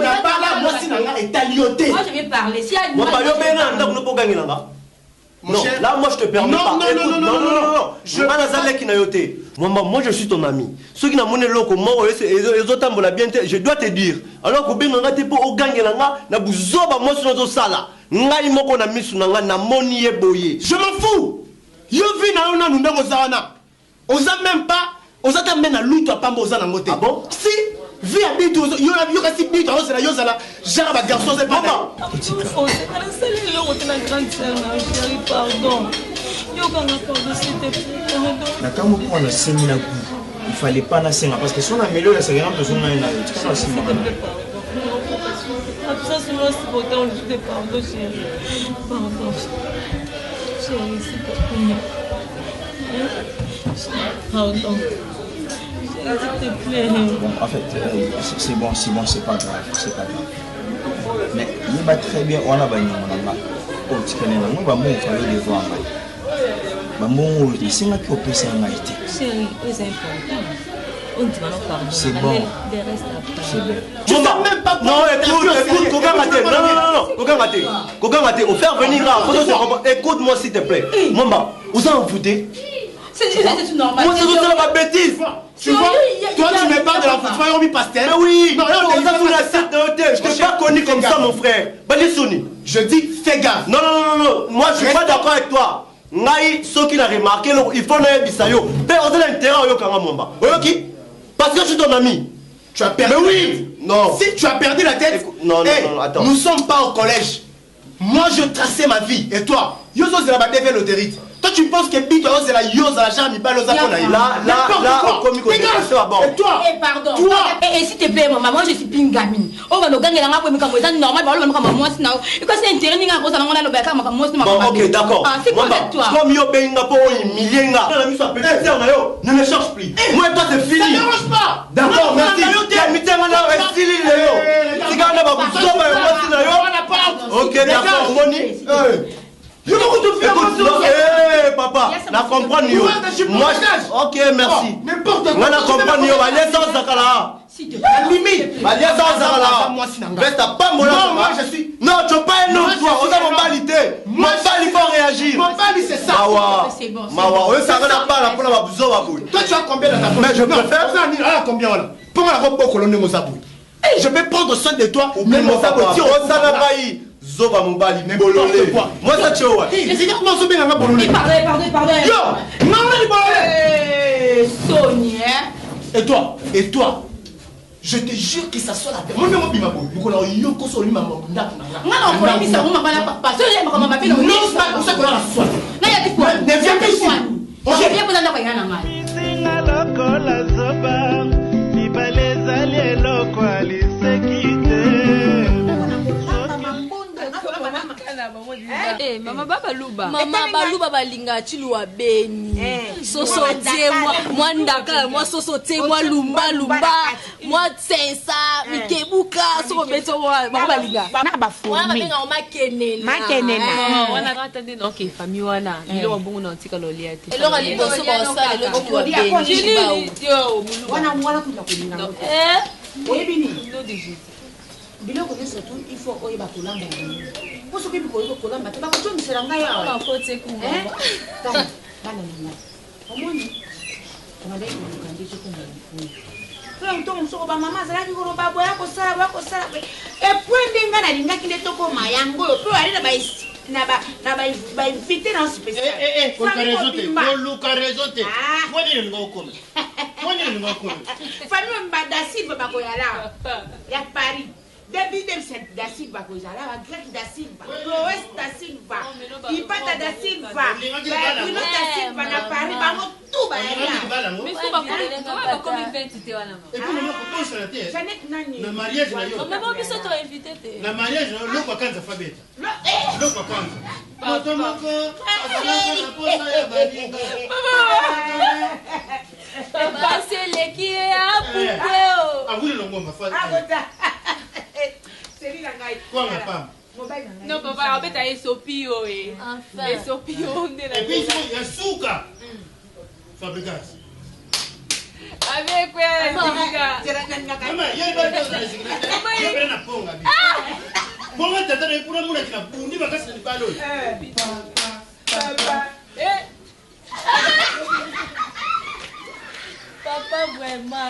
n'a pas là, moi si nanga est talioté. Moi je vais parler. Si non, là moi je te permets pas. Non. Moi je suis ton ami. Ceux qui n'ont pas loko moi les autres la bien je dois te dire. Alors que benga te po ogange nanga na buzoba moi sur notre sala. Ngai moko na misu nanga na moni boye. Je m'en fous. Yo vi na ona nunda kozana. Oza même pas, oza ta mena luto apamba oza na ngote. Ah bon? Si vi habite yo kasi bito oza la yozala, jara ba garçon c'est pas maman. Oh, c'est la seule là où tu na grande sœur na chérie pardon. Yo quand on parle de cette pardon. Na kamo pour na semi na ku. Il fallait pas nasser parce que si on a amélioré c'est rien besoin d'un ça aussi ça c'est moi c'est pourtant je te pardon chérie pardon chérie c'est pour pardon s'il te plaît en fait c'est bon c'est pas grave mais il va très bien on a bagné mon ama oh tu connais moi va mon famille de voir maman il s'est mis au PC en Haïti chérie c'est important. C'est bon. C'est bon. Tu sais même pas. Non, écoute, Kogan Maté. Non. Kogan Maté, au faire venir là. Écoute-moi s'il te plaît. Mamba, vous en foutez? C'est normal. Moi, c'est ma bêtise. Tu vois, toi tu me parles de la photo, tu vas pastel. Mais oui, non, je t'ai pas connu comme ça, mon frère. Je dis, fais gaffe. Non. Moi, je suis pas d'accord avec toi. Ngai, ceux qui l'ont remarqué, il faut ne bisayo. Mais on a l'intérêt au Kangamomba. Ok? Parce que je suis ton ami. Tu as perdu. Mais oui. Non. Si tu as perdu la tête. Non, attends. Nous sommes pas au collège. Moi, je traçais ma vie. Et toi, Yozo c'est la bataille vers l'autorité. Toi, tu penses que Bito c'est la Yozo, la jambe, il parle aux Aponaïs. Là, au comique, et toi, pardon. Et s'il te plaît, maman, moi je suis pingamine. Oh, va nous gagner la main pour me comme ça, normal, bah, on va comme moi, sinon. Et quoi, c'est intérêt, n'y a pas de on a le bac, comme moi, bon, ok, d'accord. C'est quoi toi? Comme yo benga pour millienga. Ne me cherche plus. Moi, toi, c'est fini. Ça ne dérange pas. D'accord, merci. Ok, d'accord, Moni. Écoute, papa, la comprendre yo. Moi, ok, merci. N'importe quoi. Moi, la comprendre yo. Allez, sans zakala. Mimi. Allez, sans zakala. Reste pas mon Non, moi, je suis. Non, tu veux pas un autre toi. On a mon balité. Mon bal, il faut réagir. Mon bal, c'est ça. Mawa. Oui, ça va pas la pour la besoin à bout. Toi, tu as combien dans ta poche? Mais je préfère. Ça, combien là? Pour la robe au colonne de Mozabou. Je vais prendre soin de toi. Mais Mozabou, ça n'a pas eu. Zoba Mobali, Bololé. Moi, ça tu vois. C'est comment Zobé n'a pas Bololé? Pardon. Yo, maman du Bololé. Sonia. Et toi, je te jure que ça soit la paix. Moi, je vais m'appeler ma boule. Nous allons y aller sur l'humain. Non, ça qu'on a la soie. Ne viens pas ici. Je viens pour la Mama baluba balinga chilwa beni soso tie moi ndaka moi soso tie moi lumba moi sensa mikebuka so beto moi balinga na ba formi makenena wana attendez donc famille wana ile wabungu na ntika lolia te elora liboso ba sala le chilwa beni wana kuja kulinga oyebini no digit biloko nyonso tu il faut oyeba kolamba po soki bikoyeba kolamba te bakotongisela ngai awa bana nanga omoni ongadai koluka nde sokomala mpoyi to yango ntongo mosoko bamama azalaki koloba boya kosala epui nde ngai nalingaki nde tokoma yango oyo mpe ali na bainvite na famille mbada silva bakoyala ya paris David da Silva kozala, Greg da Silva, Lois da Silva, Ipata da Silva, Bruno da Silva na Paris, bango tout ba ya. Mais c'est pas comme invité wana. Et puis nous proposons la terre. Janet nani. Le mariage na yo. Mais moi biso to invité te. Le mariage lo kwa kanza fabeta. Lo kwa kanza. Automako, Papa c'est l'équipe à poupée. Ah vous le ngomba fa. Non, papa, en fait, il y a Sopi. Enfin. Et Sopi, on est là. Et puis, il y a Souka. Fabricage. Avec quoi? Maman, il y a une bonne chose. Il y a une ponga. Ponga, tu as dit pour moi, tu as dit que tu as dit Papa, vraiment.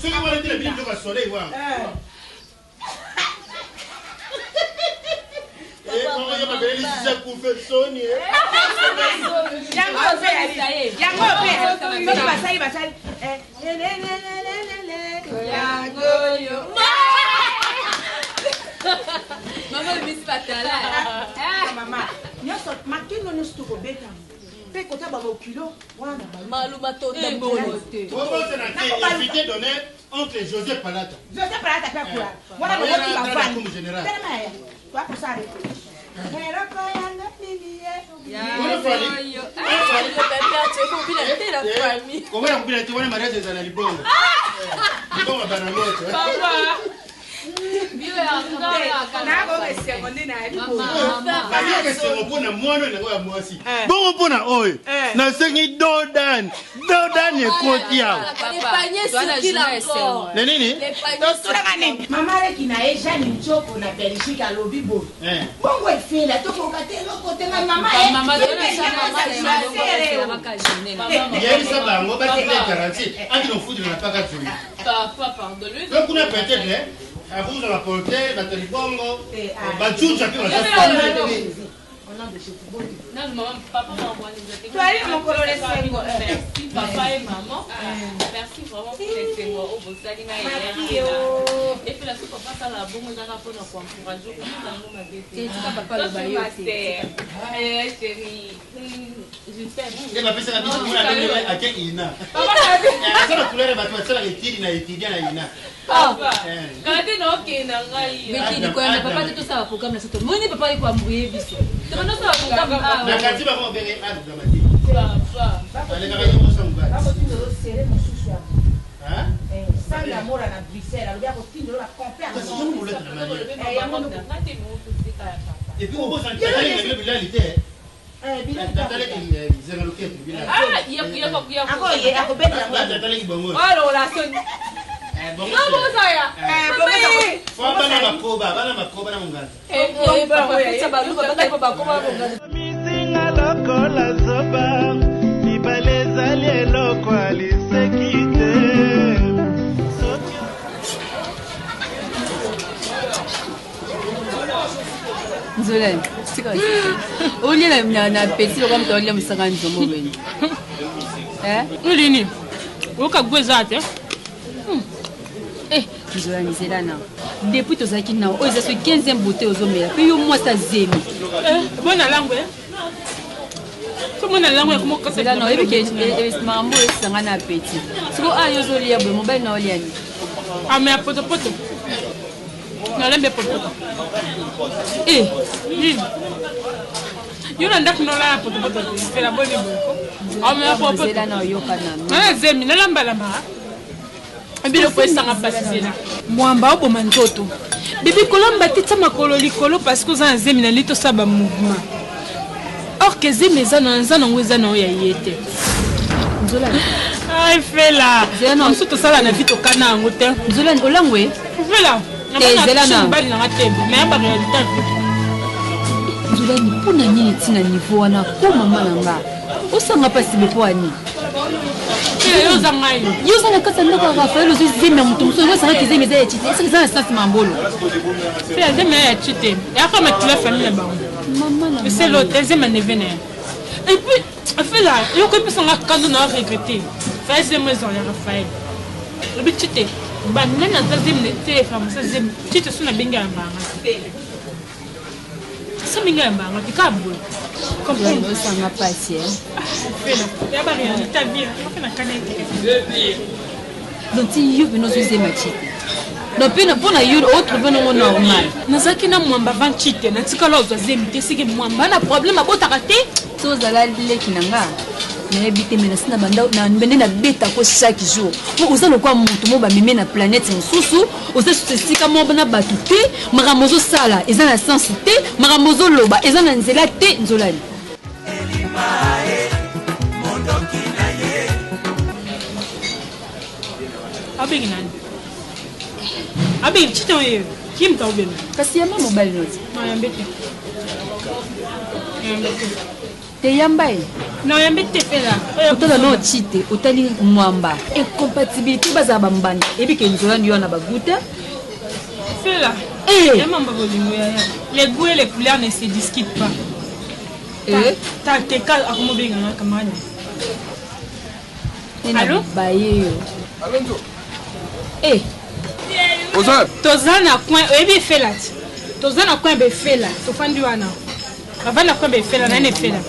Ceux qui vont aller dire le soleil, voir. Maman, biso nyonso tokobeta mpe kota bamokilo wana maluma invité donné oncle José Palata mpe akula wana boyoki bavandi telemaya twakosale eloko yanga niniye komona kubila te wana mariage ezala libongo libongo bana loto mpona mwana nango ya mwasi bongo mpona oyo nasengi dodan ekoti awa na nini totunaka nini mama leki na ye jane ncoko na belgique alobi boye bongo efela tokoka te eloko te ngai yebisa bango batile garanti atinofutila na paka tuli kuna peut-être vous la portée, la téléphone, Batoucha qui va papa m'a envoyé merci papa et maman. Merci vraiment pour les témoins. Et puis la soupe papa ça la bonne on a pour nous encourager papa le baillot. Chérie, je t'aime. Et ma petite amie pour la à quel ina. Papa ça la couleur va toi ça la étude na étudiant na ina. Papa quand tu n'as aucun ngai. Mais qui dit quoi papa tout ça pour comme la soto. Moi ni papa il quoi mouiller biso. Tu connais ça pour comme na kati ba mo bere adu dramati. Papa ale kaka yo so ngba. Papa tu dois serrer mon chouchou. Hein? Ça l'amour à la Bruxelles, alors bien qu'on finit la compère. Et puis on pose un calendrier de l'alité. misinga lokola zoba libale ezali eloko aliseki te Nzolani, sika ulia na peti kama mtawalia msanga nzomo beni. Ulini? Ukagweza ate? Nzolani zelana. Depuis tozaki na oza so 15e beauté ozomela. Puis yo mwasa zemi. Bona langue. Comment na langue comment ka c'est là non, et puis mambo esanga na peti. Siko ayo zolia bo mobile na olia ni. Ah mais poto. Nalembe poto. Yo nanda kunola poto. C'est la bonne boko. Ah mais poto. C'est là non yo kana. Ah zemi na lamba. Ebile ko esanga pasisela. Mwamba oboma nzoto. Bibi kolamba tita makolo likolo parce que za zemi na lito saba mouvement. Or que zemi za na ngweza na ya yete. Nzolani. Ai fela. Zeno nsuto sala na vito kana ngote. Nzolani olangwe. Fela. Zelana. Bali na tembe. Mais ba réalité. Nzolani pona nini tina niveau wana ko mama nanga. Osanga pasi bepoani. Yo zana kasa ndako Rafael ozo zeme mutumso yo sanga kizeme za chite. Est-ce que ça sens mambolo? C'est zeme ya chite. Ya kama kila famille ba. Maman na. C'est le deuxième année venu. Et puis fait là, yo ko pe sanga kando na regretter. Fais zeme za Rafael. Le but chite. Ba nana deuxième été femme ça zeme chite suna benga mbanga. Ça benga mbanga tikabwe. Comme ça on sanga pasi. Ya ba réalité vie. Donc si yo bino zo zema chite. Donc pour na yo autre bino normal. Nazaki na mwamba van chite na tikala ozo zemite sike mwamba na problème abotaka te. So zala leki nanga. Na ebite mena sina banda na mbende na beta ko chaque jour. Mo oza lokwa mutu mo ba meme na planète nsusu, oza sika mo bana batu te, maramozo sala, eza na sens te, maramozo loba, eza na nzela te nzolani. Abegi nani? Abegi chite wewe. Kim ta ubeni? Kasi yama mobile note. Na yambete. Te yambai. Na yambete fela. Otala no chite, otali mwamba. Incompatibilité baza bambanda. Ebi ke nzolani yo na baguta. Fela. Yama mbabo lingo ya. Les goûts et les couleurs ne se discutent pas. Ta te kal akomobenga na kamani. Allô? Baye yo. Alonso. Oza. Tozana coin ebi fela. Tozana coin be fela. Tofandi wana. Avant la coin be fela na ne fela.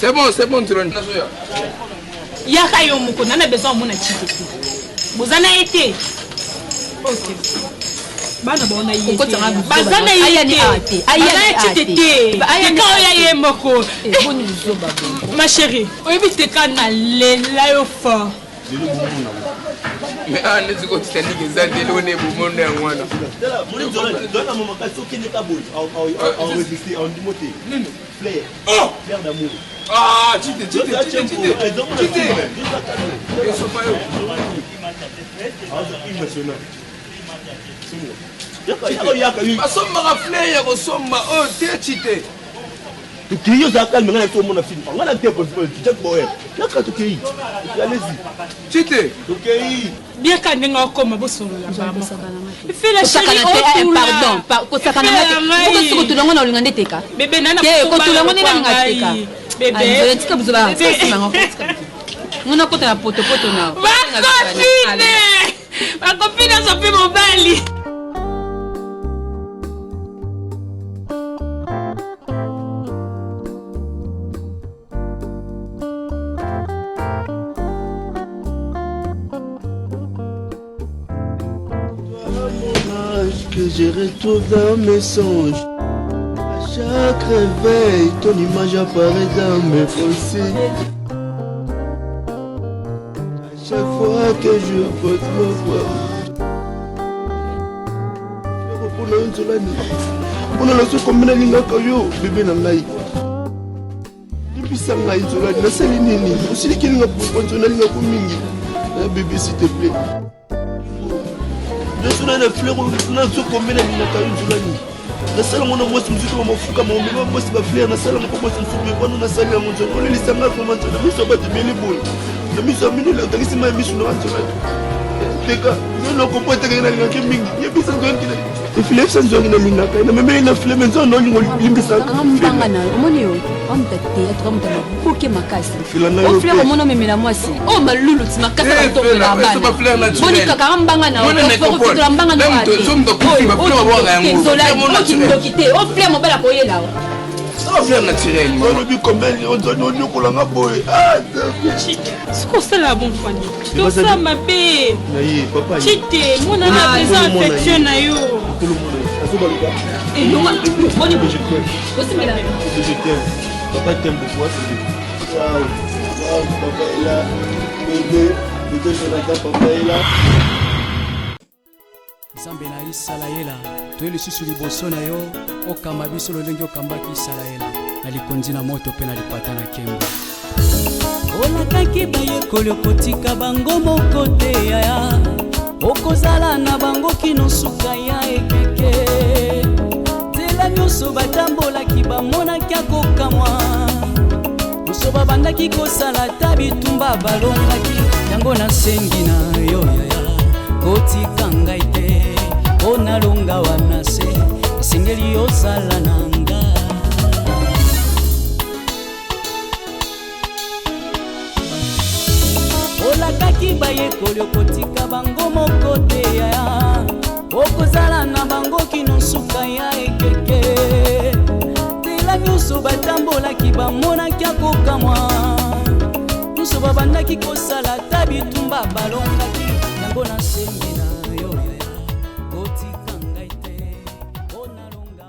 C'est bon, tu l'as. Yaka yo moko nana besoin mona chitete. Bozana été. OK. Bana bona yete. Bazana yete. Ayani chitete. Ayani ya moko. Boni zoba. Ma chérie, oyebite kana lela yo fa. Mais ah ne ziko titani que ça délone bumondo ya mwana. Donne maman ka soki ne ka bol. Enregistrer en dimoté. Flair. Flair d'amour. Ah, chite. Basomba rafle ya kosomba oh te chite. Tukiyo za kalme ngana to mona film. Ngana te possible Jack Boy. Yaka tukiyi. Allez-y. Chite. Tukiyi. Bien ka ndenga koma bosolo la mama. Fais la chérie pardon. Ko sakana mate. Ko siko tulongo na ulingande teka. Bébé nana ko tulongo na ulingande teka. Bébé. Tika buzoba. Ngona kota na poto na. Ma copine a fait mon bali. Que je retrouve dans mes songes. À chaque réveil, ton image apparaît dans mes pensées. À chaque fois que je pose ma voix, on a laissé comme un lingakoyo, bébé nangai. Depuis ça, la salinini, aussi les qui n'ont pas de mingi. Bébé, s'il te plaît. Je suis dans le fleur, je suis comme un lingakoyo. Na sala mwana mwasi mzito wa mafuka maombe mwasi ba fleur na sala mko mwasi msume kwa na sala mwanzo ole lisanga kwa mwanzo na miso ba tibeli bol na miso minu la takisi ma miso na mwanzo teka ndio ko pote kana linga mingi yebisa ndo nkina ifile sanzo ngina linga kana meme ina fleur menzo ndo lingo limbisa ngambanga na omoni yo omtate atramta na boke makasi o fleur omono memela mwasi o malulu ti makasi ka to na bana boni kaka ngambanga na o ko mbanga na ate somdo kufi ba fleur wa yango o fleur mobala koyela o fleur naturel on bi combien on donne nous kolanga boy ah c'est quoi ça la bonne fois tout ça ma bé nayi papa chite mon ana besoin affection na yo tout le monde asobaluka et non boni je t'aime papa t'aime beaucoup c'est wow papa est là bébé papa est là Nzambe na Isalaela toyeli susu liboso na yo okamba biso lolenge okambaki Isalaela na likonzi na moto pe na lipata na kembo olakaki bayekoli okotika bango moko te yaya okozala na bango kino suka ya ekeke nzela nyonso batambolaki bamonaki akokamwa nyonso babandaki kosala ta bitumba balongaki yango nasengi na yo yaya kotika ngai te onalonga wana se esengeli ozala nanga olakaki bayekoli okotika bango moko te yaya okozala na bango kino suka ya ekeke tela nyonso batambolaki bamonaki akokamwa nyonso babandaki kosala ta bitumba balongaki yango nasengi